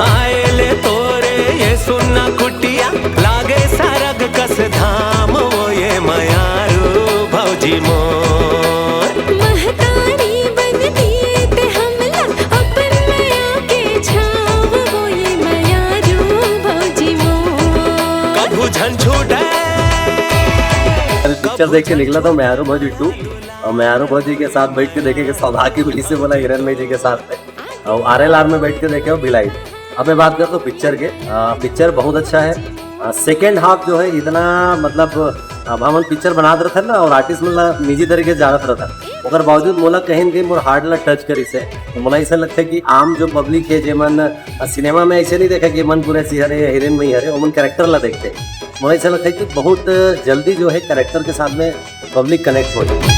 आए ले तोरे ये सुनना कुटिया लागे सरग कस धाम वो ये मयारू भौजी मोर महतारी बन दिए ते हमला अपन माया के छाव वो ये मयारू भौजी मोर कभू झंझुटे पिक्चर देख के निकला था मयारू भौजी 2 और मयारू भौजी के साथ बैठ के देखे कि सौभाग्य भी से बोला हिरन जी के साथ में और RLR में बैठ के देखे और भिलाई। अब मैं बात करता हूँ पिक्चर के। पिक्चर बहुत अच्छा है। सेकेंड हाफ जो है इतना मतलब अब हम पिक्चर बना रहे थे ना और आर्टिस्ट मतलब निजी तरीके से जानत रहा था ओकर बावजूद मोला कहीं न कहीं मोर हार्ट ला टच करी से तो मोला ऐसा लगता है कि आम जो पब्लिक है जेमन सिनेमा में ऐसे नहीं देखा कि मन पूरे सिहरे हीरोइन में ही हरे ओमन कैरेक्टर ला देखते मोला ऐसा लगता है कि बहुत जल्दी जो है कैरेक्टर के साथ में पब्लिक कनेक्ट हो जाए।